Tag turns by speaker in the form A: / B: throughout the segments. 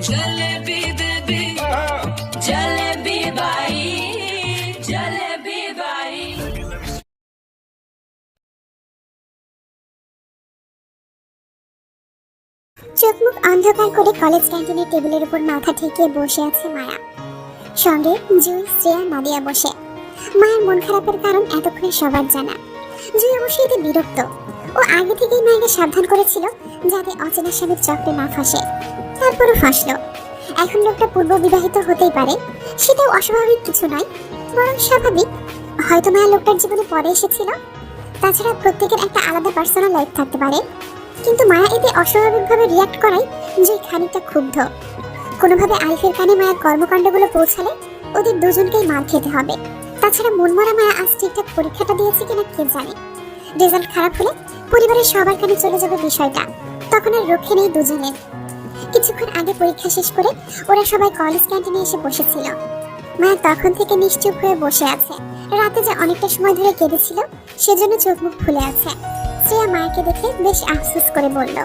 A: Jalebi baby jalebi by jalebi by.
B: চোখ মুখ অন্ধকার করে কলেজ ক্যান্টিনের টেবিলের উপর মাথা ঠেকিয়ে বসে আছে মায়া, সঙ্গে জুই, শ্রেয়া, নাদিয়া বসে। মায়ের মন খারাপের কারণ এতক্ষণে সবার জানা। জুই অবশ্যই এতে বিরক্ত। ও আগে থেকেই মায়েকে সাবধান করেছিল যাতে অচেনা স্বামীর চক্রে না ফাঁসে, তারপরও ফাঁসলো। এখন লোকটা পূর্ব বিবাহিত হতেই পারে, সেটাও অস্বাভাবিক কিছু নয়, বরং স্বাভাবিক। হয়তো মায়া লোকটার জীবনে পরে এসেছিল। তাছাড়া প্রত্যেকের একটা আলাদা পার্সোনাল লাইফ থাকতে পারে, কিন্তু মায়া এতে অস্বাভাবিকভাবে রিয়াক্ট করায় জুই খানিকটা ক্ষুব্ধ। কোনোভাবে আরিফের কানে মায়ের কর্মকাণ্ডগুলো পৌঁছালে ওদের দুজনকেই মার খেতে হবে। তাছাড়া মনমরা মায়া আজ ঠিকঠাক পরীক্ষাটা দিয়েছে কিনা কে জানে। রেজাল্ট খারাপ হলে পরিবারের সবার কানে চলে যাবে বিষয়টা, তখন আর রক্ষে নেই দুজনের। কিছুক্ষণ আগে পরীক্ষা শেষ করে ওরা সবাই কলেজ ক্যান্টিনে এসে বসেছিল। মায়া তখন থেকে নিশ্চুপ হয়ে বসে আছে। রাতে যে অনেকটা সময় ধরে কেঁদেছিল সেজন্য চোখ মুখ ফুলে আছে। শ্রেয়া মায়াকে দেখে বেশ আফসোস করে বলল,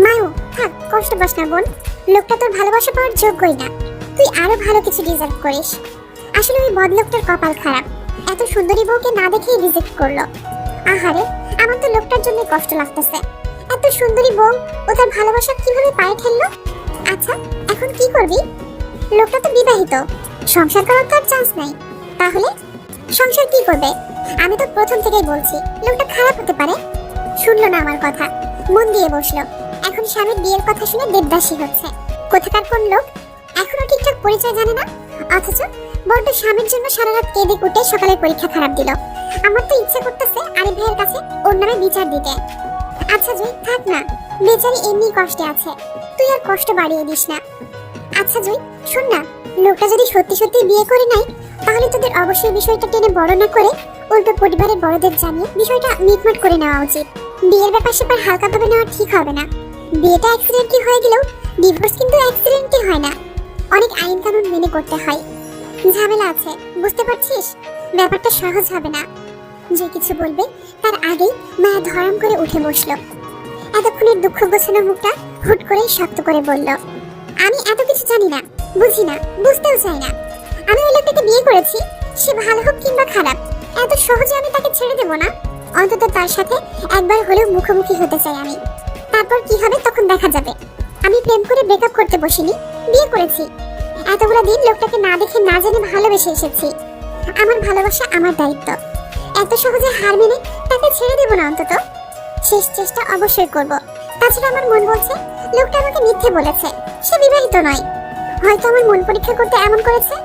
B: মায়ু থাক, কষ্ট পাস না বোন, লোকটা তোর ভালোবাসা পাওয়ার যোগ্যই না, তুই আরো ভালো কিছু ডিজার্ভ করিস। আসলে ওই বদলোকটার কপাল খারাপ, এত সুন্দরী বউকে না দেখেই রিজেক্ট করলো। আহারে, আমার তো লোকটার জন্য কষ্ট লাগতেছে। এত সুন্দরী বউ ও তার ভালোবাসা কিভাবে পায়ে ঠেললো? আচ্ছা, এখন কি করবি? লোকটা তো বিবাহিত, সংসার করার তো আর চান্স নাই। তাহলে সংসার কি করবে? আমি তো প্রথম থেকেই বলছি লোকটা খারাপ হতে পারে। শুনলো না আমার কথা, মন দিয়ে বসলো। এখন স্বামীর বিয়ের কথা শুনে দেবদাসী হচ্ছে। কোথাকার কোন লোক, এখনো ঠিকঠাক পরিচয় জানে না, অথচ বড্ড স্বামীর জন্য সারা রাত কেঁদে কুটে সকালের পরীক্ষা খারাপ দিল। আমার তো ইচ্ছে করতেছে আরিফ ভাইয়ের কাছে ওর নামে বিচার দিতে। আচ্ছা জয়, থাক না, বেচারি এমনি কষ্টে আছে, তুই আর কষ্ট বাড়িয়ে দিস না। আচ্ছা জয়, শোন না, লোকটা যদি সত্যি সত্যি বিয়ে করে নাই, তাহলে তোদের অবশ্যই বিষয়টা টেনে বড় না করে উল্টো পরিবারের বড়দের জানিয়ে বিষয়টা মিটমাট করে নেওয়া উচিত। বিয়ের ব্যাপার স্যাপার হালকাভাবে নেওয়া ঠিক হবে না। বিয়েটা অ্যাক্সিডেন্টলি হয়ে গেলেও ডিভোর্স কিন্তু অ্যাক্সিডেন্টলি হয় না, অনেক আইন কানুন মেনে করতে হয়। ঝামেলা আছে, বুঝতে পারছিস? ব্যাপারটা সহজ হবে না। যে কিছু বলবে তার আগেই মায়া ধরাম করে উঠে বসলো। এতক্ষণের দুঃখ গোছানো মুখটা হুট করেই শক্ত করে বলল, আমি এত কিছু জানি না, বুঝি না, বুঝতেও চাই না। আমি ওই লোকটাকে বিয়ে করেছি, সে ভালো হোক কিংবা খারাপ, এত সহজে আমি তাকে ছেড়ে দেবো না। অন্তত তার সাথে একবার হলেও মুখোমুখি হতে চাই আমি। তারপর কি হবে তখন দেখা যাবে। আমি প্রেম করে ব্রেকআপ করতে বসিনি, বিয়ে করেছি। এতগুলো দিন লোকটাকে না দেখে না জেনে ভালোবেসে এসেছি। আমার ভালোবাসা আমার দায়িত্ব, এত সহজে হার মেনে তাকে ছেড়ে দেবো না। অন্তত শেষ চেষ্টা অবশ্যই করব। তাছাড়া আমার মন বলছে লোকটা আমাকে মিথ্যে বলেছে, সে বিবাহিত নয়। হয়তো আমার মন পরীক্ষা করতে এমন করেছে।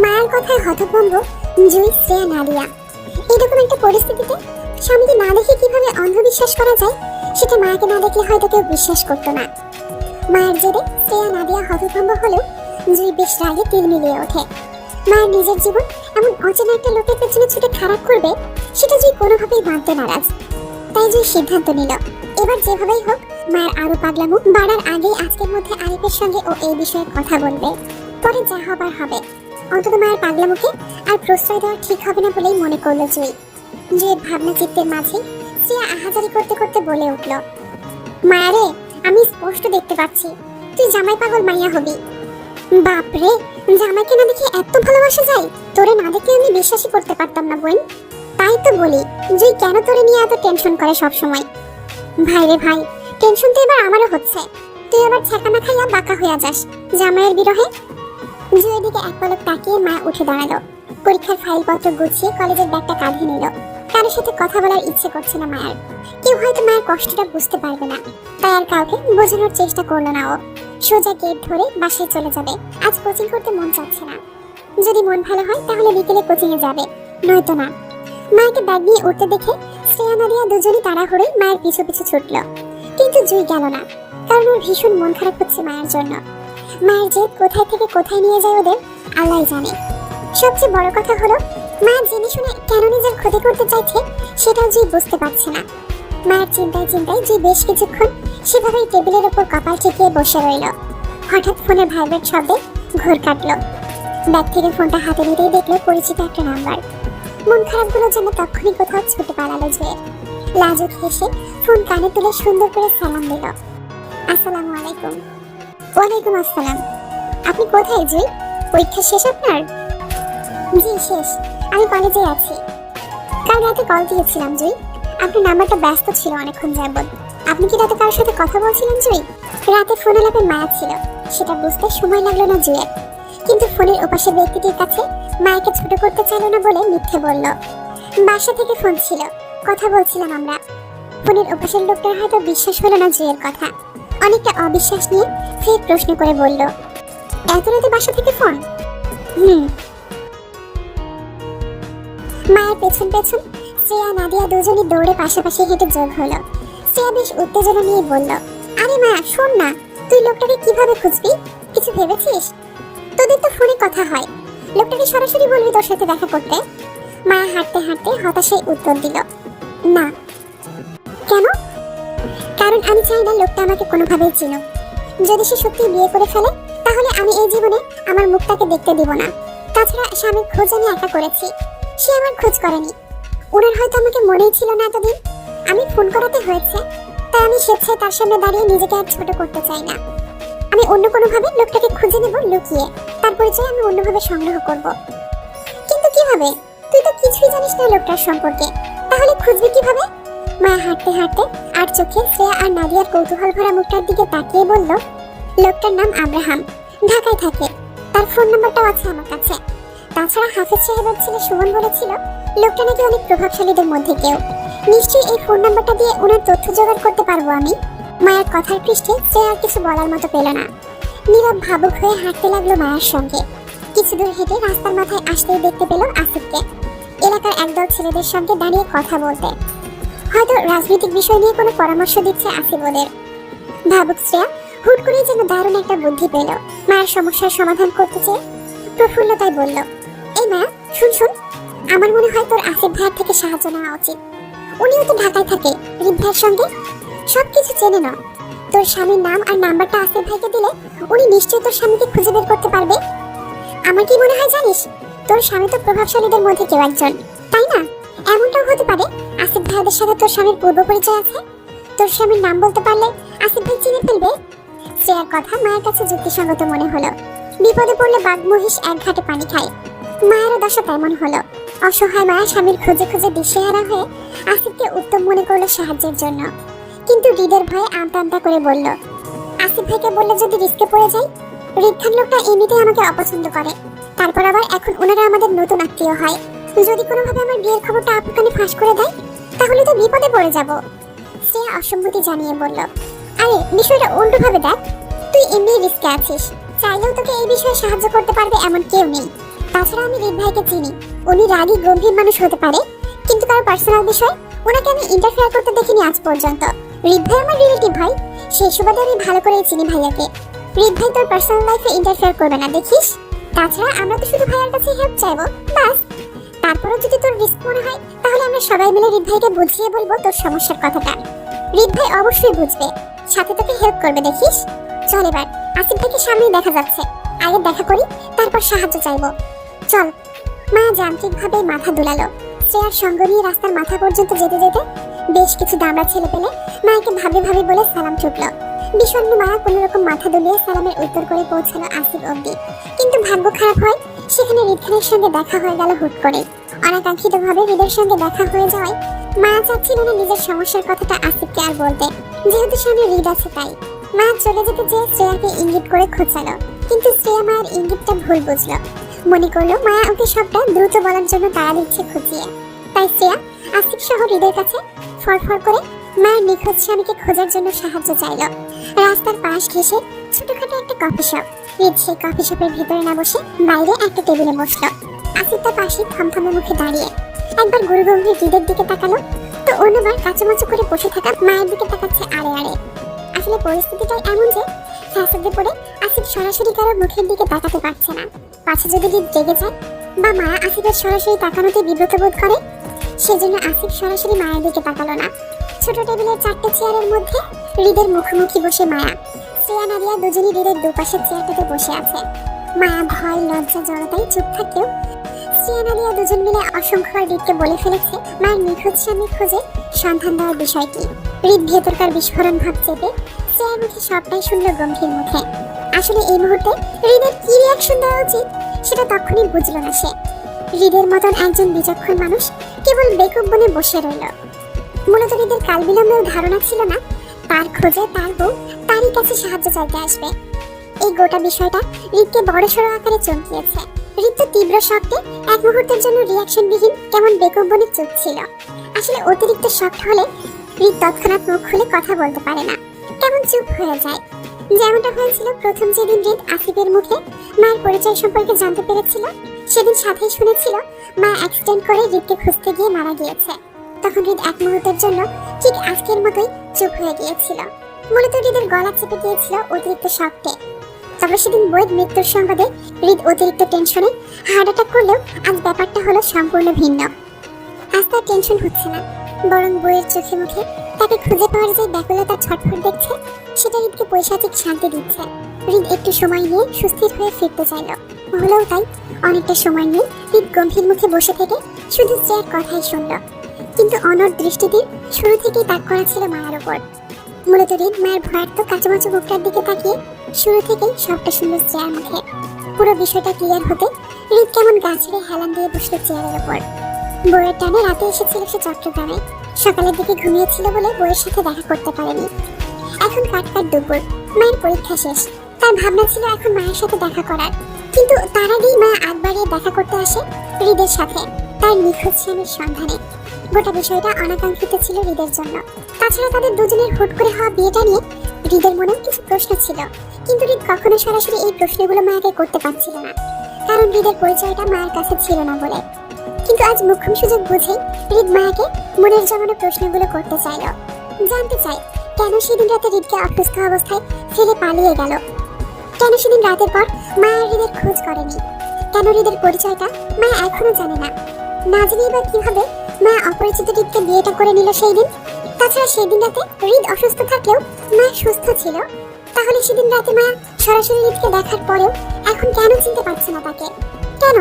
B: মায়ের কথায় হতভম্ব জুই, শ্রেয়া, নাদিয়া। এরকম একটা পরিস্থিতিতে স্বামীকে না দেখে কিভাবে অন্ধবিশ্বাস করা যায় সেটা মায়াকে না দেখলে হয়তো কেউ বিশ্বাস করতো না। মায়ের জেরে শ্রেয়া, নাদিয়া হতভম্ব হলেও জুই বেশ রাগে তিল মিলিয়ে ওঠে। মায়ের নিজের জীবন এমন অচেনা একটা লোকের পেছনে ছুটে খারাপ করবে সেটা জুই কোনোভাবেই মানতে নারাজ। তাই জুই সিদ্ধান্ত নিল, এবার যেভাবেই হোক মায়ের আরো পাগলামো বাড়ার আগেই আজকের মধ্যে আরিফের সঙ্গে ও এই বিষয়ে কথা বলবে। পরে যা হবার হবে। অন্তত মায়ের পাগলামোকে আর প্রশ্রয় দেওয়া ঠিক হবে না বলেই মনে করলো জুই। জুইয়ের ভাবনা চিত্তের মাঝে শ্রেয়া আহাজারি করতে করতে বলে উঠল, মায়ারে, আমি স্পষ্ট দেখতে পাচ্ছি তুই জামাই পাগল মাইয়া হবি। বাপরে, জামাইকে না দেখে এত ভালোবাসা যায়? তোরে না দেখে আমি বিশ্বাসই করতে পারতাম না বোন। তাই তো বলি জুই কেন তোরে নিয়ে এত টেনশন করে সব সময়। ভাই রে ভাই, টেনশন তো এবার আমারও হচ্ছে। তুই আবার ছ্যাঁকা না খাইয়া বাঁকা হইয়া যাস জামাইয়ের বিরহে। জুয়ের দিকে এক পলক তাকিয়ে মা উঠে দাঁড়ালো। পরীক্ষার ফাইলপত্র গুছিয়ে কলেজের ব্যাগটা কাঁধে নিল। কারোর সাথে কথা বলার ইচ্ছে করছে না মায়ের। কেউ হয়তো মায়ের কষ্টটা বুঝতে পারবে না, তাই আর কাউকে বোঝানোর চেষ্টা করলো না ও। সোজা গেট ধরে বাসায় চলে যাবে। আজ কোচিং করতে মন চাচ্ছে না। যদি মন ভালো হয় তাহলে বিকেলে কোচিং এ যাবে, নয়তো না। মাকে ব্যাগ নিয়ে উঠতে দেখে শ্রেয়া, নাদিয়া দুজনই তাড়াহুড়োই মায়ের পিছু পিছু ছুটলো। কিন্তু জুই গেল না, কারণ ওর ভীষণ মন খারাপ হচ্ছে মায়ের জন্য। মায়ের জেদ কোথায় থেকে কোথায় নিয়ে যায় ওদের আল্লাহ জানে। সবচেয়ে বড় কথা হলো মায়ের জেনে শুনে কেন নিজের ক্ষতি করতে চাইছে সেটাও জুই বুঝতে পারছে না। মায়ের চিন্তায় চিন্তায় জুই বেশ কিছুক্ষণ সেভাবেই টেবিলের উপর কপাল ঠেকিয়ে বসে রইল। হঠাৎ ফোনের ভাইব্রেট শব্দে ঘোর কাটলো। ব্যাগ থেকে ফোনটা হাতে নিতেই দেখলো পরিচিত একটা নাম্বার। মন খারাপগুলো যেন তখনই কোথাও ছুটে পালালো জুয়ের। লাজুক হেসে ফোন কানে তুলে সুন্দর করে সালাম দিল, আসসালামু আলাইকুম। ওয়ালাইকুম আসসালাম। আপনি কোথায় জুই? পরীক্ষা শেষ আপনার? জি শেষ, আমি কলেজে আছি। কাল রাতে কল দিয়েছিলাম জুই, আপনার নাম্বারটা ব্যস্ত ছিল অনেকক্ষণ যাবত। আপনি কি রাতে কারোর সাথে কথা বলছিলেন জুই? রাতে ফোন আলাপে মায়া ছিল, সেটা বুঝতে সময় লাগলো না জুয়ের। কিন্তু ফোনের ওপাশের ব্যক্তিটির কাছে মায়াকে ছোট করতে চাইল না বলে মিথ্যে বলল। বাসা থেকে ফোন ছিল, কথা বলছিলাম আমরা। ফোনের ওপাশের লোকটার হয়তো বিশ্বাস হলো না জুয়ের কথা, অনেকটা অবিশ্বাস নিয়ে ফের প্রশ্ন করে বলল, এত রাতে বাসা থেকে ফোন? মায়ের পেছন পেছন শ্রেয়া নাদিয়া দুজনই দৌড়ে পাশাপাশি হেঁটে যোগ হলো। শ্রেয়া বেশ উত্তেজনা নিয়ে বলল, আরে মায়া শোন না, তুই লোকটাকে কিভাবে খুঁজবি? কিছু ভেবেছিস? তোদের তো ফোনে কথা হয়, লোকটাকে সরাসরি বলবি তোর সাথে দেখা করতে। মায়া হাঁটতে হাঁটতে হতাশায় উত্তর দিল, না। কেন? কারণ আমি চাই না লোকটা আমাকে কোনোভাবেই চিনুক। যদি সে সত্যি বিয়ে করে ফেলে তাহলে আমি এই জীবনে আমার মুখটাকে দেখতে দিব না। তাছাড়া স্বামীর খোঁজ আমি একা করেছি, সে আমার খোঁজ করেনি। ওনার হয়তো আমাকে মনেই ছিল না এতদিন, আমি ফোন করাতে হয়েছে, তাই আমি স্বেচ্ছায় তার সামনে দাঁড়িয়ে নিজেকে আর ছোট করতে চাই না। আমি অন্য কোনোভাবে লোকটাকে খুঁজে নেব, লুকিয়ে তার পরিচয় আমি অন্যভাবে সংগ্রহ করব। কিন্তু কিভাবে? তুই তো কিছুই জানিস না লোকটার সম্পর্কে, তাহলে খুঁজবি কিভাবে? মায়া হাঁটতে হাঁটতে আর চোখে শ্রেয়া আর নাদিয়ার কৌতূহল ভরা মুখটার দিকে তাকিয়ে বলল, লোকটার নাম আব্রাহাম, ঢাকায় থাকে, তার ফোন নাম্বারটাও আছে আমার কাছে। তাছাড়া হাফেজ সাহেবের ছেলে সুমন বলেছিল লোকটা নাকি অনেক প্রভাবশালীদের মধ্যে কেউ। নিশ্চয়ই এই ফোন নাম্বারটা দিয়ে ওনার তথ্য জোগাড় করতে পারবো আমি। মায়ের কথার পৃষ্ঠে শ্রেয়া আর কিছু বলার মতো পেল না, নীরব ভাবুক হয়ে হাঁটতে লাগলো মায়ের সঙ্গে। কিছু দূর হেঁটে রাস্তার মাথায় আসতেই দেখতে পেল আসিফকে, এলাকার একদল ছেলেদের সঙ্গে দাঁড়িয়ে কথা বলতে। হয়তো রাজনৈতিক বিষয় নিয়ে কোনো পরামর্শ দিচ্ছে আসিফ ওদের। ভাবুক শ্রেয়া হুট করে যেন দারুণ একটা বুদ্ধি পেল মায়ের সমস্যার সমাধান করতে চেয়ে। প্রফুল্লতায় বলল, এই মায়া শুন শুন, আমার মনে হয় তোর আসিফ ভাইয়ের থেকে সাহায্য নেওয়া উচিত। উনিও তো ঢাকায় থাকে রিপ ভাইয়ের সঙ্গে, সবকিছু চেনে না। তোর স্বামীর নাম আর নাম্বারটা আসিফ ভাইকে দিলে উনি নিশ্চয়ই তোর স্বামীকে খুঁজে বের করতে পারবে। আমার কি মনে হয় জানিস, তোর স্বামী তো প্রভাবশালীদের মধ্যে কেউ একজন, তাই না? এমনটাও হতে পারে আসিফ ভাইদের সাথে তোর স্বামীর পূর্ব পরিচয় আছে। তোর স্বামীর নাম বলতে পারলে আসিফ ভাই চিনে ফেলবে। শ্রেয়ার কথা মায়ের কাছে যুক্তিসঙ্গত মনে হলো। বিপদে পড়লে বাঘ মহিষ এক ঘাটে পানি খায়, মায়েরও দশা তেমন হলো। অসহায় মায়া স্বামীর খোঁজে খোঁজে দিশেহারা হয়ে আসিফকে উত্তম মনে করলো সাহায্যের জন্য। কিন্তু হৃদের ভয়ে আমতা আমতা করে বলল, আসিফ ভাইকে বললে যদি রিস্কে পড়ে যাই। রিদ্ধান লোকটা এমনিতেই আমাকে অপছন্দ করে, তারপর আবার এখন ওনারা আমাদের নতুন আত্মীয় হয়। যদি কোনোভাবে আমার বিয়ের খবরটা আপুখানে ফাঁস করে দেয় তাহলে তো বিপদে পড়ে যাব। শ্রেয়া অসম্মতি জানিয়ে বলল, আরে বিষয়টা উল্টো ভাবে দেখ, তুই এমনি রিস্কে আছিস, চাইলেও তোকে এই বিষয়ে সাহায্য করতে পারবে এমন কেউ নেই। তাছাড়া আমি রিদ ভাইকে চিনি, উনি রাগী গম্ভীর মানুষ হতে পারে, কিন্তু তার পার্সোনাল বিষয় ওনাকে আমি ইন্টারফেয়ার করতে দেখিনি আজ পর্যন্ত। রিদ ভাই আমার রিলেটিভ ভাই, সেই সুবাদে আমি ভালো করেই চিনি ভাইয়াকে। রিদ ভাই তোর পার্সোনাল লাইফে ইন্টারফেয়ার করবে না দেখিস। তাছাড়া আমরা তো শুধু ভাইয়ার কাছে হেল্প চাইবো বাস। তারপরে যদি তোর রিস্ক মনে হয় তাহলে আমরা সবাই মিলে রিদ ভাইকে বুঝিয়ে বলবো তোর সমস্যার কথাটা। রিদ ভাই অবশ্যই বুঝবে, সাথে তোকে হেল্প করবে দেখিস। চল এবার, আসিফ ভাইকে সামনেই দেখা যাচ্ছে, আগে দেখা করি তারপর সাহায্য চাইবো। চল। মায়া যান্ত্রিকভাবে মাথা দুলালো। শ্রেয়ার সঙ্গ নিয়ে রাস্তার মাথা পর্যন্ত যেতে যেতে বেশ কিছু দামড়া ছেলে পেলে মায়াকে ভাবি ভাবি বলে সালাম ঠুকলো। বিষণ্ণ মায়া কোনো রকম মাথা দুলিয়ে সালামের উত্তর করে পৌঁছালো আসিফ অব্দি। কিন্তু ভাগ্য খারাপ হয় সেখানে রিদ্ধানের সঙ্গে দেখা হয়ে গেল হুট করে। অনাকাঙ্ক্ষিতভাবে হৃদের সঙ্গে দেখা হয়ে যাওয়ায় মায়া চাচ্ছিল না নিজের সমস্যার কথাটা আসিফকে আর বলতে, যেহেতু সামনে হৃদ আছে তাই। মায়া চলে যেতে চেয়ে শ্রেয়াকে ইঙ্গিত করে খোঁচালো, কিন্তু শ্রেয়া মায়ের ইঙ্গিতটা ভুল বুঝলো। মনে করলো মায়া ওকে সবটা দ্রুত বলার জন্য তাড়া দিচ্ছে খুঁজিয়ে। তাই শ্রেয়া আসিফ সহ হৃদের কাছে ফরফর করে মায়ের নিখোঁজ স্বামীকে খোঁজার জন্য সাহায্য চাইলো। রাস্তার পাশ ঘেঁষে ছোটখাটো একটা কফি শপ। হৃদ সেই কফি শপের ভিতরে না বসে বাইরে একটা টেবিলে বসলো। আসিফ তার পাশে থমথমে মুখে দাঁড়িয়ে একবার গুরুগম্ভীর হৃদের দিকে তাকালো, তো অন্যবার কাঁচামাচু করে বসে থাকা মায়ের দিকে তাকাচ্ছে আড়ে আড়ে। আসলে পরিস্থিতিটাই এমন যে ফ্যাসাদে পড়ে আসিফ সরাসরি কারো মুখের দিকে তাকাতে পারছে না। পাছে যদি হৃদ রেগে যায় বা মায়া আসিফের সরাসরি তাকানোতে বিব্রত বোধ করে, সেজন্য আসিফ সরাসরি মায়ের দিকে তাকালো না। ছোট টেবিলের 4টে চেয়ারের মধ্যে হৃদের মুখোমুখি বসে মায়া, শ্রেয়া নাদিয়া দুজনই হৃদের দুপাশের চেয়ারটাতে বসে আছে। মায়া ভয় লজ্জা জড়তায় চুপ থাকলেও শ্রেয়া নাদিয়া দুজন মিলে অসংখ্যবার হৃদকে বলে ফেলেছে মায়ের নিখোঁজ স্বামীর খোঁজে সন্ধান দেওয়ার বিষয়টি। হৃদ ভেতরকার বিস্ফোরণ ভাব চেপে শ্রেয়ার মুখে সবটাই শুনল গম্ভীর মুখে। আসলে এই মুহূর্তে হৃদের কি রিয়াকশন দেওয়া উচিত সেটা তখনই বুঝলো না সে। হৃদের মতন একজন বিচক্ষণ মানুষ কেবল বেকুব বনে বসে রইল। মূলত হৃদের কাল বিলম্বেও ধারণা ছিল না তার খোঁজে তার বউ তারই কাছে সাহায্য চাইতে আসবে। এই গোটা বিষয়টা হৃদকে বড়সড় আকারে চমকিয়েছে। হৃদ তো তীব্র শক্তে এক মুহূর্তের জন্য রিয়াকশনবিহীন কেমন বেকুব বনে চুপ ছিল। আসলে অতিরিক্ত শক্ত হলে হৃদ তৎক্ষণাৎ মুখ খুলে কথা বলতে পারে না, কেমন চুপ হয়ে যায়। যেমনটা হয়েছিল প্রথম যেদিন হৃদ আসিফের মুখে মায়ের পরিচয় সম্পর্কে জানতে পেরেছিল। সেদিন সাথেই শুনেছিল মা অ্যাক্সিডেন্ট করে হৃদকে খুঁজতে গিয়ে মারা গিয়েছে। তখন হৃদ এক মুহূর্তের জন্য ঠিক আজকের মতোই চুপ হয়ে গিয়েছিল। মূলত হৃদের গলা চেপে গিয়েছিল অতিরিক্ত শক্তে। তবে সেদিন বইয়ের মৃত্যুর সংবাদে হৃদ অতিরিক্ত টেনশনে হার্ট অ্যাটাক করলেও আজ ব্যাপারটা হলো সম্পূর্ণ ভিন্ন। আজ তার টেনশন হচ্ছে না, বরং বইয়ের চোখে মুখে তাকে খুঁজে পাওয়ার যে ব্যাকুলতার ছটফট দেখছে সেটা হৃদকে পৈশাচিক শান্তি দিচ্ছে। হৃদ একটু সময় নিয়ে সুস্থির হয়ে ফিরতে চাইল। হলেও তাই অনেকটা সময় নিয়ে হৃদ গম্ভীর মুখে বসে থেকে শুধু শ্রেয়ার কথাই শুনল। কিন্তু অনড় দৃষ্টিতে শুরু থেকেই তাক করা ছিল মায়ের উপর। মূলত হৃদ মায়ের ভয়ার্থ কাঁচামাচু মুখটার দিকে তাকিয়ে শুরু থেকেই সবটা শুনল চেয়ার মুখে। পুরো বিষয়টা ক্লিয়ার হতে হৃদ কেমন গা ছেড়ে হেলান দিয়ে বসলো চেয়ারের উপর। বইয়ের টানে রাতে এসেছিল সে চট্টগ্রামে। সকালের দিকে ঘুমিয়েছিল বলে বইয়ের সাথে দেখা করতে পারেনি। এখন কাটকাট দুপুর, মায়ের পরীক্ষা শেষ। তার ভাবনা ছিল এখন মায়ের সাথে দেখা করার, কিন্তু তার আগেই মা আগ বাড়িয়ে দেখা করতে আসে হৃদের সাথে তার নিখোঁজ স্বামীর সন্ধানে। গোটা বিষয়টা অনাকাঙ্ক্ষিত ছিল হৃদের জন্য। তাছাড়া তাদের দুজনের হুট করে হওয়া বিয়েটা নিয়ে হৃদের মনেও কিছু প্রশ্ন ছিল, কিন্তু হৃদ কখনো সরাসরি এই প্রশ্নগুলো মাকে করতে পারছিল না, কারণ হৃদের পরিচয়টা মায়ের কাছে ছিল না বলে। কিন্তু আজ মোক্ষম সুযোগ বুঝেই হৃদ মাকে মনের জমানো প্রশ্নগুলো করতে চাইল। জানতে চাই কেন সেদিন রাতে হৃদকে অসুস্থ অবস্থায় ফেলে পালিয়ে গেল, কেন সেদিন রাতের পর মা আর হৃদের খোঁজ করেনি, কেন হৃদের পরিচয়টা মা এখনো জানে না। না জানিয়ে বা কিভাবে মা অপরিচিত হৃদকে বিয়েটা করে নিল সেই দিন। তাছাড়া সেদিন রাতে হৃদ অসুস্থ থাকলেও মা সুস্থ ছিল। তাহলে সেদিন রাতে মা সরাসরি হৃদকে দেখার পরেও এখন কেন চিনতে পারছে না তাকে? কেন?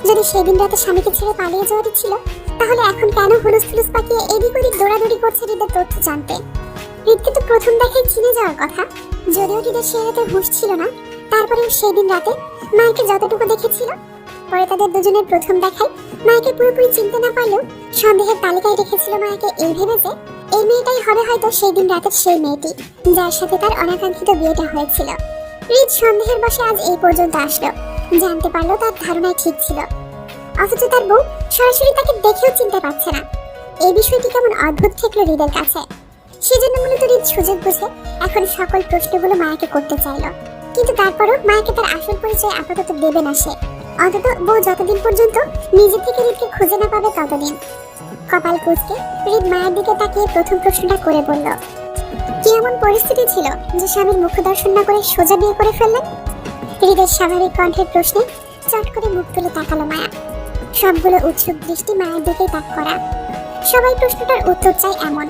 B: যদি সেদিন রাতে স্বামীকে ছেড়ে পালিয়ে যাওয়ারই ছিল, তাহলে এখন কেন হুলুস থুলুস পাকিয়ে এদিক ওদিক দৌড়াদৌড়ি করছে হৃদের তথ্য জানতে? হৃদকে তো প্রথম দেখায় চিনে যাওয়ার কথা। যদিও হৃদের সে রাতে হুঁশ ছিল না, তারপরেও সেই দিন রাতে মাকে যতটুকু দেখেছিল, পরে তাদের দুজনের প্রথম দেখায় মাকে পুরোপুরি চিনতে না পারলেও সন্দেহের তালিকায় রেখেছিল মাকে এই ভেবে যে এই মেয়েটাই হবে হয়তো সেই দিন রাতের সেই মেয়েটি যার সাথে তার অনাকাঙ্ক্ষিত বিয়েটা হয়েছিল। হৃদ সন্দেহের বশে আজ এই পর্যন্ত আসলো, জানতে পারলো তার ধারণায় ঠিক ছিল, অথচ তার বউ সরাসরি তাকে দেখেও চিনতে পারছে না। এই বিষয়টি কেমন অদ্ভুত ঠেকলো হৃদের কাছে। সেজন্য মূলত হৃদ সুযোগ বুঝে এখন সকল প্রশ্নগুলো মায়াকে করতে চাইলো, কিন্তু তারপরও মায়াকে তার আসল পরিচয় আপাতত দেবে না সে। অন্তত বউ যতদিন পর্যন্ত নিজে থেকে হৃদকে খুঁজে না পাবে ততদিন। কপাল কুঁচকে হৃদ মায়ের দিকে তাকিয়ে প্রথম প্রশ্নটা করে বলল, কি এমন পরিস্থিতি ছিল যে স্বামীর মুখ দর্শন না করে সোজা বিয়ে করে ফেললেন? হৃদের স্বাভাবিক কণ্ঠের প্রশ্নে চট করে মুখ তুলে তাকালো মায়া। সবগুলো উৎসুক দৃষ্টি মায়ের দিকেই তাক করা। সবাই প্রশ্নটার উত্তর চাই এমন।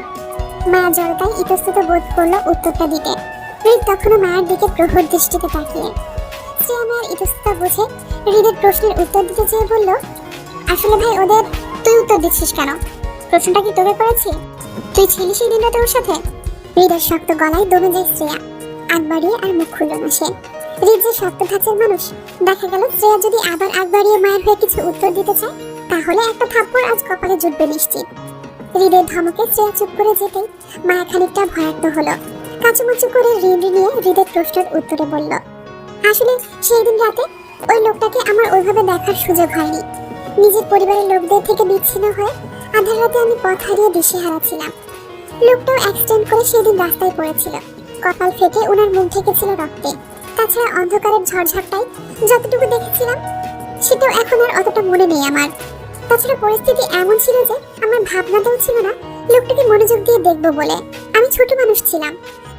B: মায়া জড়তায় ইতস্তত বোধ করলো উত্তরটা দিতে। হৃদ তখনও মায়ের দিকে প্রহর দৃষ্টিতে তাকিয়ে। শ্রেয়া মায়ের ইতস্ততা বুঝে হৃদের প্রশ্নের উত্তর দিতে চেয়ে বলল, আসলে ভাই ওদের তুই উত্তর দিচ্ছিস কেন? প্রশ্নটা কি তোকে করেছি? তুই ছিলি সেই দিন রাতে ওর সাথে? হৃদের শক্ত গলায় দমে যায় শ্রেয়া। আগ বাড়িয়ে আর মুখ খুলল না সে। হৃদ যে শক্ত ধাঁচের মানুষ, দেখা গেল শ্রেয়া যদি আবার আগ বাড়িয়ে মায়ের হয়ে কিছু উত্তর দিতে চায়, তাহলে একটা থাপ্পড় আজ কপালে জুটবে নিশ্চিত। হৃদের ধমকে শ্রেয়া চুপ করে যেতেই মায়া খানিকটা ভয়ার্থ হলো। কাচুমাচু করে ঋণ নিয়ে হৃদের প্রশ্নের উত্তরে বলল, আসলে সেই দিন রাতে ওই লোকটাকে আমার ওইভাবে দেখার সুযোগ হয়নি। নিজের পরিবারের লোকদের থেকে বিচ্ছিন্ন হয়ে আধার রাতে আমি পথ হারিয়ে দিশেহারা ছিলাম। লোকটাও অ্যাক্সিডেন্ট করে সেদিন রাস্তায় পড়েছিল, কপাল ফেটে ওনার মুখ ঢেকেছিল রক্তে। তাছাড়া অন্ধকারের ঝড়ঝাপটায় যতটুকু দেখেছিলাম সেটাও এখন আর অতটা মনে নেই আমার। তাছাড়া পরিস্থিতি এমন ছিল যে আমার ভাবনাটাও ছিল না লোকটাকে মনোযোগ দিয়ে দেখবো বলে। আমি ছোট মানুষ ছিলাম,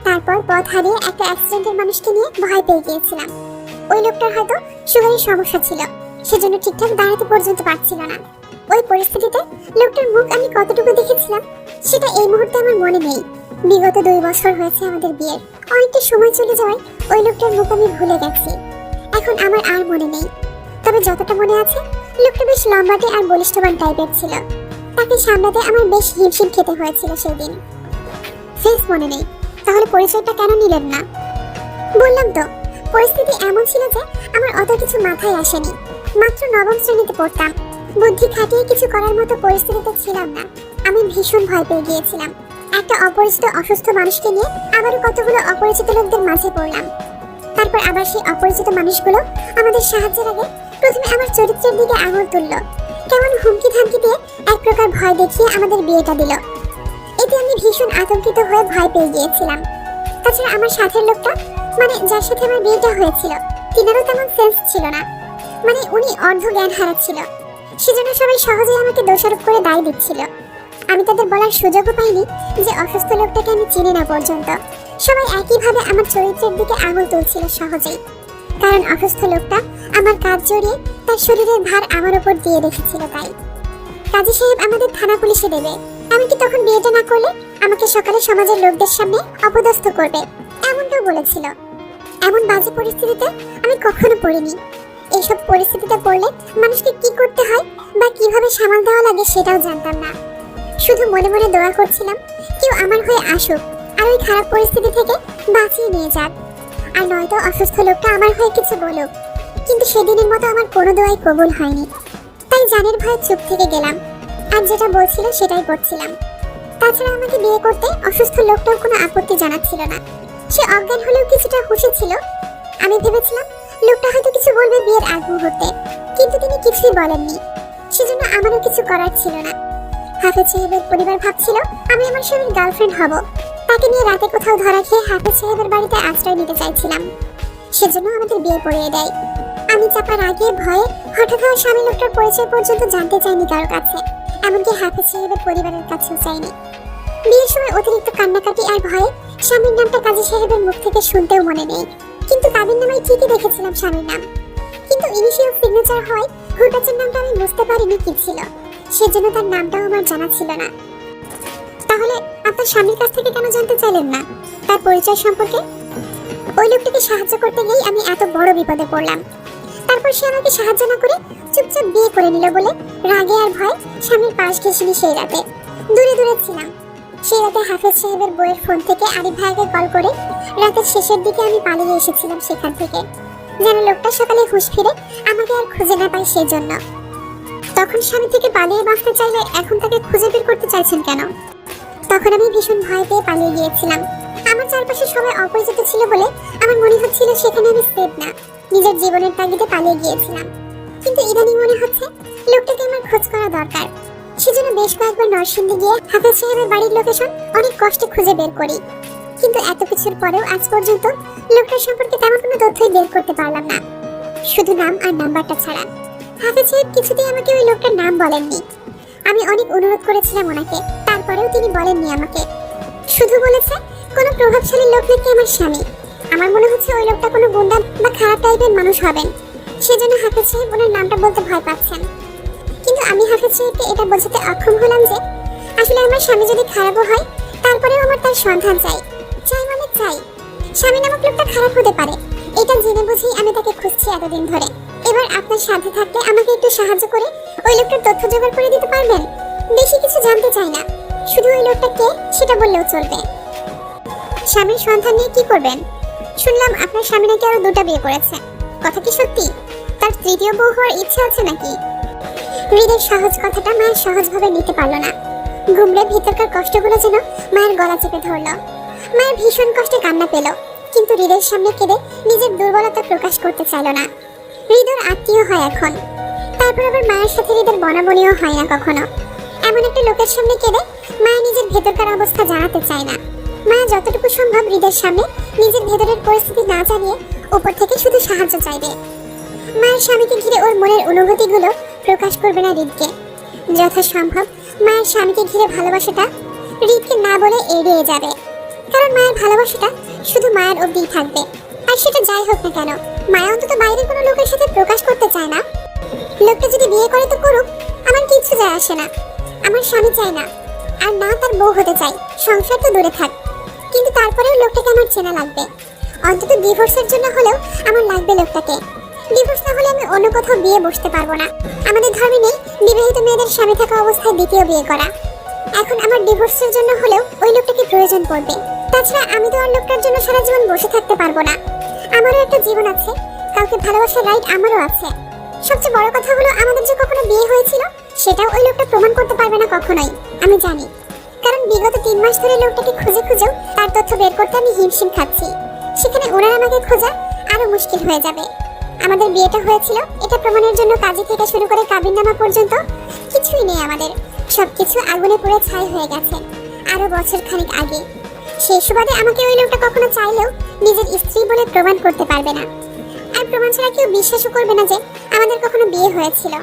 B: তারপর পথ হারিয়ে একটা অ্যাক্সিডেন্টের মানুষকে নিয়ে ভয় পেয়ে গিয়েছিলাম। ওই লোকটার হয়তো সুগারের সমস্যা ছিল, সেজন্য ঠিকঠাক দাঁড়াতে পর্যন্ত পারছিল না। ওই পরিস্থিতিতে লোকটার মুখ আমি কতটুকু দেখেছিলাম সেটা এই মুহূর্তে আমার মনে নেই। বিগত 2 বছর হয়েছে আমাদের বিয়ের, অনেকটা সময় চলে যাওয়ায় ওই লোকটার মুখ আমি ভুলে গেছি। এখন আমার আর মনে নেই, তবে যতটা মনে আছে লোকটা বেশ লম্বাটে আর বলিষ্ঠবান টাইপের ছিল। তাকে সামলাতে আমার বেশ হিমশিম খেতে হয়েছিল সেই দিন। ফেস মনে নেই, তাহলে পরিচয়টা কেন নিলেন না? বললাম তো পরিস্থিতি এমন ছিল যে আমার অত কিছু মাথায় আসেনি। মাত্র নবম শ্রেণীতে পড়তাম। বুদ্ধি খাটিয়ে কিছু করার মতো পরিস্থিতিতে ছিলাম না। আমি ভীষণ ভয় পেয়ে গিয়েছিলাম। একটা অপরিচিত অসুস্থ মানুষকে নিয়ে আবারও কতগুলো অপরিচিত লোকদের মাঝে পড়লাম। তারপর আবার সেই অপরিচিত মানুষগুলো আমাদের সাহায্যের আগে প্রথমে আমার চরিত্রের দিকে আঙুল তুলল। কেমন হুমকি ধামকি দিয়ে এক প্রকার ভয় দেখিয়ে আমাদের বিয়েটা দিল। এতে আমি ভীষণ আতঙ্কিত হয়ে ভয় পেয়ে গিয়েছিলাম। তাছাড়া আমার সাথের লোকটা, মানে যার সাথে আমার বিয়েটা হয়েছিল, তিনারও তেমন সেন্স ছিল না। মানে উনি অর্ধ জ্ঞান হারাচ্ছিল। সেজন্য সবাই সহজেই আমাকে দোষারোপ করে দায় দিচ্ছিল। আমি তাদের বলার সুযোগও পাইনি যে অসুস্থ লোকটাকে আমি চিনি না পর্যন্ত। সবাই একইভাবে আমার চরিত্রের দিকে আঙুল তুলছিল সহজেই, কারণ অসুস্থ লোকটা আমার কাজ জড়িয়ে তার শরীরের ভার আমার উপর দিয়ে রেখেছিল। তাই কাজী সাহেব আমাদের থানা পুলিশে দেবে, এমনকি তখন বিয়েটা না করলে আমাকে সকালে সমাজের লোকদের সামনে অপদস্থ করবে, এমনটাও বলেছিল। এমন বাজে পরিস্থিতিতে আমি কখনো পড়িনি। এইসব পরিস্থিতিতে পড়লে মানুষকে কি করতে হয় বা কিভাবে সামাল দেওয়া লাগে সেটাও জানতাম না। শুধু মনে মনে দোয়া করছিলাম কেউ আমার হয়ে আসুক আর ওই খারাপ পরিস্থিতি থেকে বাঁচিয়ে নিয়ে যাক, আর নয়তো অসুস্থ লোকটা আমার হয়ে কিছু বলুক। কিন্তু সেদিনের মতো আমার কোনো দোয়াই কবুল হয়নি। তাই জানের ভয়ে চুপ থেকে গেলাম, আর যেটা বলছিল সেটাই করছিলাম। তাছাড়া আমাকে বিয়ে করতে অসুস্থ লোকটাও কোনো আপত্তি জানাচ্ছিল না। সে অজ্ঞান হলেও কিছুটা হুঁশে ছিল। আমি ভেবেছিলাম লোকটা হয়তো কিছু বলবে বিয়ের আগ মুহূর্তে, কিন্তু তিনি কিছুই বলেননি। সেজন্য আমারও কিছু করার ছিল না। হাফেজ সাহেবের পরিবার ভাবছিল আমি আমার স্বামীর গার্লফ্রেন্ড হব। তাকে নিয়ে রাতে কোথাও ধরা খেয়ে হাফেজ সাহেবের বাড়িতে আশ্রয় নিতে চাইছিলাম। সেজন্য আমাদের বিয়ে পড়িয়ে দেয়। আমি চাপার আগে ভয়ে হঠাৎ আমার স্বামী লোকটার পরিচয় পর্যন্ত জানতে চাইনি কারো কাছে, এমনকি হাফেজ সাহেবের পরিবারের কাছেও চাইনি। বিয়ের সময় অতিরিক্ত কান্নাকাটি আর ভয়ে স্বামীর নামটা কাজী সাহেবের মুখ থেকে শুনতেও মনে নেই, কিন্তু তাদের নামে ঠিকই দেখেছিলাম স্বামীর নাম। কিন্তু ইনিশিয়াল সিগনেচার হয় হুটাচের নামটা আমি বুঝতে পারিনি কি ছিল, সেজন্য তার নামটাও আমার জানা ছিল না। তাহলে আপনার স্বামীর কাছ থেকে কেন জানতে চাইলেন না তার পরিচয় সম্পর্কে? ওই লোকটাকে সাহায্য করতে গিয়ে আমি এত বড় বিপদে পড়লাম। তারপর সে আমাকে সাহায্য না করে চুপচাপ বিয়ে করে নিল বলে রাগে আর ভয় স্বামীর পাশ ঘেঁষিনি। সেই রাতে দূরে দূরে ছিলাম। সেই রাতে হাফেজ সাহেবের বইয়ের ফোন থেকে আরিফ ভাইকে কল করে রাতের শেষের দিকে আমি পালিয়ে এসেছিলাম সেখান থেকে, যেন লোকটা সকালে হুঁশ ফিরে আমাকে আর খুঁজে না পায় সেই জন্য। তখন স্বামী থেকে পালিয়ে বাঁচতে চাইলে এখন তাকে খুঁজে বের করতে চাইছেন কেন? তখন আমি ভীষণ ভয় পেয়ে পালিয়ে গিয়েছিলাম। আমার চারপাশে সবাই অপরিচিত ছিল বলে আমার মনে হচ্ছিল সেখানে আমি সেফ না। নিজের জীবনের তাগিদে পালিয়ে গিয়েছিলাম, কিন্তু ইদানিং মনে হচ্ছে লোকটাকে আমার খোঁজ করা দরকার। সেজন্য বেশ কয়েকবার নরসিংদী গিয়ে হাফেজ সাহেবের বাড়ির লোকেশন অনেক কষ্টে খুঁজে বের করি, কিন্তু এত কিছুর পরেও আজ পর্যন্ত লোকটার সম্পর্কে তেমন কোনো তথ্যই বের করতে পারলাম না, শুধু নাম আর নাম্বারটা ছাড়া। হাফেজ সাহেব কিছুতেই আমাকে ওই লোকটার নাম বলেননি। আমি অনেক অনুরোধ করেছিলাম ওনাকে, তারপরেও তিনি বলেননি আমাকে। শুধু বলেছে কোনো প্রভাবশালী লোক নাকি আমার স্বামী। আমার মনে হচ্ছে ওই লোকটা কোনো গুন্ডা বা খারাপ টাইপের মানুষ হবেন, সেজন্য হাফেজ সাহেব ওনার নামটা বলতে ভয় পাচ্ছেন। কিন্তু আমি হাফেজ সাহেবকে এটা বোঝাতে অক্ষম হলাম যে আসলে আমার স্বামী যদি খারাপও হয় তারপরেও আমার তার সন্ধান চাই। চাই মানে চাই। স্বামী নামক লোকটা খারাপ হতে পারে, এটা জেনে বুঝেই আমি তাকে খুঁজছি এতদিন ধরে। এবার আপনার সাথে থাকলে আমাকে একটু সাহায্য করে ওই লোকটার তথ্য জোগাড় করে দিতে পারবেন? বেশি কিছু জানতে চাই না, শুধু ওই লোকটা কে সেটা বললেও চলবে। স্বামীর সন্ধান নিয়ে কি করবেন? শুনলাম আপনার স্বামী নাকি আরো 2টা বিয়ে করেছে, কথা কি সত্যি? তার তৃতীয় বউ হওয়ার ইচ্ছা আছে নাকি? হৃদের সহজ কথাটা মায়ের সহজভাবে নিতে পারলো না। ঘুমড়ে ভিতরকার কষ্টগুলো যেন মায়ের গলা চেপে ধরলো। মায়ের ভীষণ কষ্টে কান্না পেল, কিন্তু হৃদের সামনে কেঁদে নিজের দুর্বলতা প্রকাশ করতে চাইল না। হৃদর আত্মীয় হয় এখন, তারপর আবার মায়ের সাথে হৃদের বনাবনিও হয় না কখনো। এমন একটা লোকের সামনে কেঁদে মায়ের নিজের ভেতরকার অবস্থা জানাতে চায় না। মায়া যতটুকু সম্ভব হৃদের সামনে নিজের ভেতরের পরিস্থিতি না জানিয়ে উপর থেকে শুধু সাহায্য চাইবে। মায়ের স্বামীকে ঘিরে ওর মনের অনুভূতিগুলো প্রকাশ করবে না হৃদকে। যথাসম্ভব মায়ের স্বামীকে ঘিরে ভালোবাসাটা হৃদকে না বলে এড়িয়ে যাবে, কারণ মায়ের ভালোবাসাটা শুধু মায়ের অবধিই থাকবে। আর সেটা যাই হোক না কেন, মায়া অন্তত বাইরের কোনো লোকের সাথে প্রকাশ করতে চায় না। লোকটা যদি বিয়ে করে তো করুক, আমার কিচ্ছু যায় আসে না। আমার স্বামী চাই না, আর না তার বউ হতে চাই, সংসার তো দূরে থাক। কিন্তু তারপরেও লোকটাকে আমার চেনা লাগবে, অন্তত ডিভোর্সের জন্য হলেও আমার লাগবে লোকটাকে। ডিভোর্স না হলে আমি অন্য কোথাও বিয়ে বসতে পারবো না। আমাদের ধর্মে নেই বিবাহিত মেয়েদের স্বামী থাকা অবস্থায় দ্বিতীয় বিয়ে করা। এখন আমার ডিভোর্সের জন্য হলেও ওই লোকটাকে প্রয়োজন পড়বে। তাছাড়া আমি তো আর লোকটার জন্য সারা জীবন বসে থাকতে পারবো না। আমারও একটা জীবন আছে, কাউকে ভালোবাসার রাইট আমারও আছে। সবচেয়ে বড় কথা হলো আমাদের যে কখনো বিয়ে হয়েছিল সেটাও ওই লোকটা প্রমাণ করতে পারবে না কখনোই, আমি জানি। কারণ বিগত 3 মাস ধরে লোকটাকে খুঁজে খুঁজেও তার তথ্য বের করতে আমি হিমশিম খাচ্ছি। সেখানে ওনার আমাকে খোঁজা আরো মুশকিল হয়ে যাবে। আমাদের বিয়েটা হয়েছিল এটা প্রমাণের জন্য কাজী থেকে শুরু করে কাবিননামা পর্যন্ত কিছুই নেই আমাদের। সবকিছু আগুনে পুড়ে ছাই হয়ে গেছে আরো বছর খানিক আগে। সেই সুবাদে আমাকে ওই লোকটা কখনো চাইলেও নিজের স্ত্রী বলে প্রমাণ করতে পারবে না। আর প্রমাণ ছাড়া কেউ বিশ্বাসও করবে না যে আমাদের কখনো বিয়ে হয়েছিল।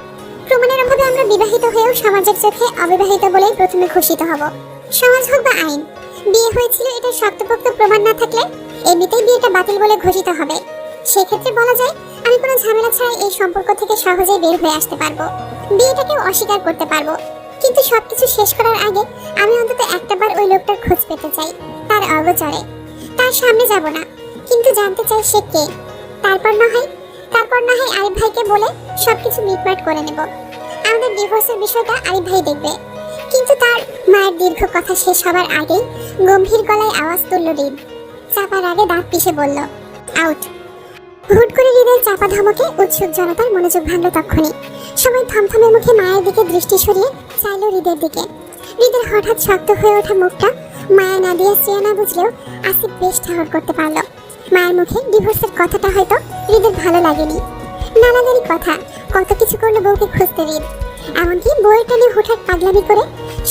B: প্রমাণের অভাবে আমরা বিবাহিত হয়েও সমাজের চোখে অবিবাহিত বলেই প্রথমে ঘোষিত হব। সমাজ হোক বা আইন, বিয়ে হয়েছিল এটা শক্তপোক্ত প্রমাণ না থাকলে এমনিতেই বিয়েটা বাতিল বলে ঘোষিত হবে। সেক্ষেত্রে বলা যায় আমি কোনো ঝামেলা ছাড়াই এই সম্পর্ক থেকে সহজেই বের হয়ে আসতে পারবো, বিয়েটাকেও অস্বীকার করতে পারবো। কিন্তু সবকিছু শেষ করার আগে আমি অন্তত একটাবার ওই লোকটার খোঁজ পেতে চাই, তার অগোচরে। তার সামনে যাব না, কিন্তু জানতে চাই সে কে। তারপর না হয় আরিফ ভাইকে বলে সবকিছু মিটমাট করে নেব। আমাদের ডিভোর্সের বিষয়টা আরিফ ভাই দেখবে। কিন্তু তার মায়ের দীর্ঘ কথা শেষ হবার আগেই গম্ভীর গলায় আওয়াজ তুলল হৃদ। চাপার আগে দাঁত পিষে বলল, আউট। হুট করে হৃদের চাপা ধমকে উৎসুক জনতার মনোযোগ ভাঙল তখনই। সবাই থমথমে মুখে মায়ের দিকে দৃষ্টি সরিয়ে চাইল হৃদের দিকে। হৃদের হঠাৎ শক্ত হয়ে ওঠা মুখটা মায়া না দিয়ে শ্রেয়া না বুঝলেও আসিফ বেশ ঠাহর করতে পারল। মায়ের মুখে ডিভোর্সের কথাটা হয়তো হৃদের ভালো লাগেনি। নানাদারি কথা, কত কিছু করলো বউকে খুঁজতে হৃদ। এমনকি বউয়ের টানে হুটহাট পাগলামি করে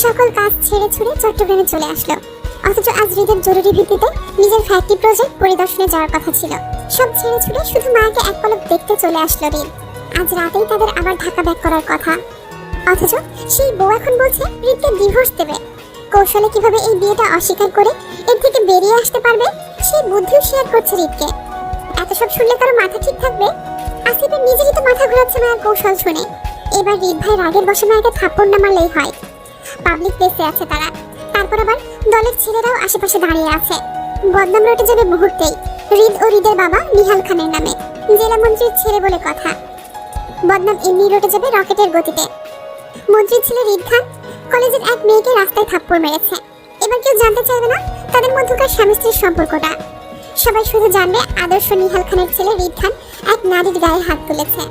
B: সকল কাজ ছেড়ে ছুড়ে চট্টগ্রামে চলে আসলো। অথচ আজ হৃদের জরুরি ভিত্তিতে নিজের ফ্যাক্টরি প্রজেক্ট পরিদর্শনে যাওয়ার কথা ছিল। সব ছেড়ে ছুড়ে শুধু মাকে এক পলক দেখতে চলে আসলো হৃদ। আজ রাতেই তাদের আবার ঢাকা ব্যাক করার কথা। অথচ সেই বউ এখন বলছে হৃদকে ডিভোর্স দেবে। কৌশলে কিভাবে এই বিয়েটা অস্বীকার করে এর থেকে বেরিয়ে আসতে পারবে সেই বুদ্ধিও শেয়ার করছে হৃদকে। এত সব শুনলে কারো মাথা ঠিক থাকবে? আসিফের নিজেরই তো মাথা ঘোরাচ্ছে মায়ের কৌশল শুনে। এবার হৃদ ভাই রাগের বসে মাকে থাপ্পড় না মারলেই হয়। পাবলিক প্লেসে আছে তারা, তারপর আবার দলের ছেলেরাও আশেপাশে দাঁড়িয়ে আছে। বদনাম রটে যাবে মুহূর্তেই হৃদ ও হৃদের বাবা নিহাল খানের নামে। জেলা মন্ত্রীর ছেলে বলে কথা। বদনাম এমনি রটে যাবে রকেটের গতিতে। মন্ত্রীর ছেলে হৃদ খান কলেজের এক মেয়েকে রাস্তায় থাপ্পড় মেরেছে। এবার কেউ জানতে চাইবে না তাদের মধ্যকার স্বামী স্ত্রীর সম্পর্কটা। সবাই শুধু জানবে আদর্শ নিহাল খানের ছেলে হৃদ খান এক নারীর গায়ে হাত তুলেছে।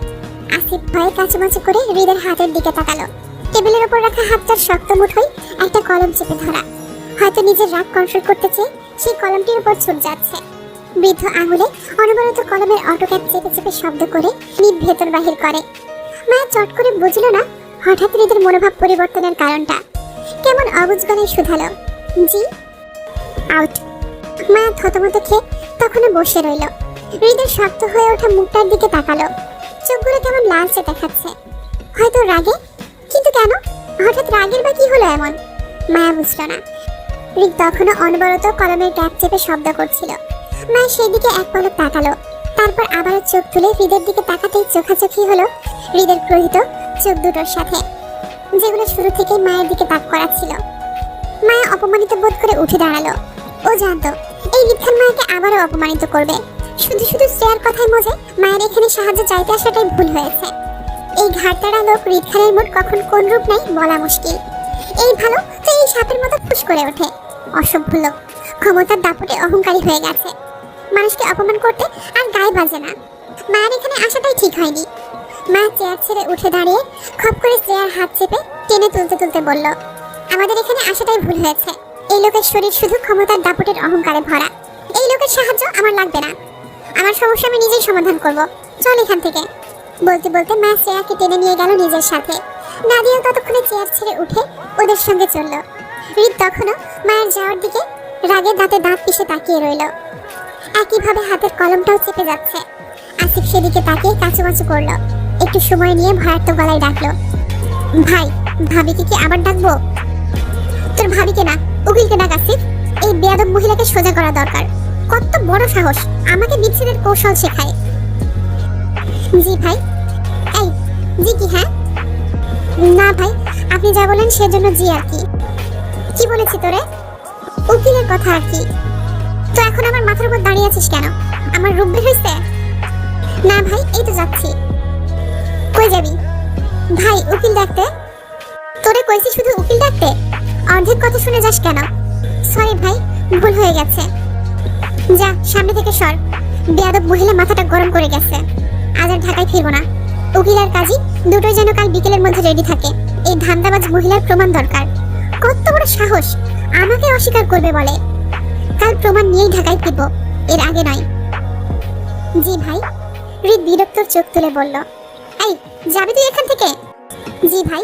B: আসিফ ভয়ে কাচুমাচু করে হৃদের হাতের দিকে তাকালো। টেবিলের উপর রাখা হাতটার শক্ত মুঠোয় একটা কলম চেপে ধরা। হয়তো নিজের রাগ কন্ট্রোল করতে চেয়ে সেই কলমটির উপর ছুট যাচ্ছে। বৃদ্ধ আঙুলে অনবরত কলমের অটোক্যাপ চেপে চেপে শব্দ করে নিজ ভেতর বাহির করে। মায়া চট করে বুঝলো না হঠাৎ হৃদের মনোভাব পরিবর্তনের কারণটা। কেমন অবুঝ গলায় শুধালো, জি। আউট। মায়া থতমত খেয়ে তখনও বসে রইল। হৃদের শক্ত হয়ে ওঠা মুখটার দিকে তাকালো। চোখগুলো কেমন লালচে দেখাচ্ছে, হয়তো রাগে। কিন্তু কেন হঠাৎ রাগের বা কি হলো এমন? মায়া বুঝল না। হৃদ তখনও অনবরত কলমের ট্যাপ চেপে শব্দ করছিল। মায়া সেই দিকে এক পলক তাকালো, তারপর আবারও চোখ তুলে হৃদের দিকে তাকাতেই চোখাচোখি হলো হৃদের ক্রোধিত চোখ দুটোর সাথে, যেগুলো শুরু থেকেই মায়ের দিকে তাক করা ছিল। মায়া অপমানিত বোধ করে উঠে দাঁড়ালো। ও জানতো এই হৃদ খান মায়াকে আবারও অপমানিত করবে। শুধু শুধু শ্রেয়ার কথায় মজে মায়ের এখানে সাহায্য চাইতে আসাটাই ভুল হয়েছে। এই ঘাটতারা লোক হৃদ খানের মোট কখন কোন রূপ নেই বলা মুশকিল। এই ভালো তো এই সাপের মতো ফুস করে ওঠে। অসভ্য লোক, ক্ষমতার দাপটে অহংকারী হয়ে গেছে। মানুষকে অপমান করতে আর গায়ে বাজে না। মায়ের এখানে আসাটাই ঠিক হয়নি। মা চেয়ার ছেড়ে উঠে দাঁড়িয়ে খপ করে শ্রেয়ার হাত চেপে টেনে তুলতে তুলতে বলল, আমাদের এখানে আসাটাই ভুল হয়েছে। এই লোকের শরীর শুধু ক্ষমতার দাপটের অহংকারে ভরা। এই লোকের সাহায্য আমার লাগবে না। আমার সমস্যা আমি নিজেই সমাধান করব। চল এখান থেকে। বলতে বলতে মা শ্রেয়াকে টেনে নিয়ে গেল নিজের সাথে। নাদিয়া ততক্ষণে চেয়ার ছেড়ে উঠে ওদের সঙ্গে চলল। হৃদ তখনও মায়ের যাওয়ার দিকে রাগে দাঁতে দাঁত পিষে তাকিয়ে রইল। একইভাবে হাতের কলমটাও চেপে যাচ্ছে। আসিফ সেদিকে তাকিয়ে কাচুমাচু করলো। একটু সময় নিয়ে ভয়ার্ত গলায় ডাকলো, ভাই ভাবিকে কি আবার ডাকবো? তোর ভাবিকে না, উকিলকে ডাক আসিফ। এই বেয়াদব মহিলাকে সোজা করা দরকার। কত বড় সাহস আমাকে বিচ্ছেদের কৌশল শেখায়। জি ভাই। এই জি কি? হ্যাঁ না ভাই, আপনি যা বলেন সেজন্য জি আর কি। কি বলেছি তোরে? উকিলের কথা আর কি। তো এখন আমার মাথার উপর দাঁড়িয়ে আছিস কেন? আমার রূপ বের হয়েছে? না ভাই, এই তো যাচ্ছি। কই যাবি? ভাই উকিল ডাকতে। তোরে কইছি শুধু উকিল ডাকতে, অর্ধেক কথা শুনে যাস কেন? সরি ভাই, ভুল হয়ে গেছে। যা সামনে থেকে সর। বেয়াদব মহিলা মাথাটা গরম করে গেছে। আজ আর ঢাকায় ফিরবো না। উকিল আর কাজী দুটোই যেন কাল বিকেলের মধ্যে রেডি থাকে। এই ধান্দাবাজ মহিলার প্রমাণ দরকার। কত বড় সাহস, আমাকে অস্বীকার করবে বলে। কাল প্রমাণ নিয়েই ঢাকায় ফিরবো, এর আগে নয়। জি ভাই। হৃদ বিরক্তর চোখ তুলে বলল, এই যাবি তুই এখান থেকে? জি ভাই।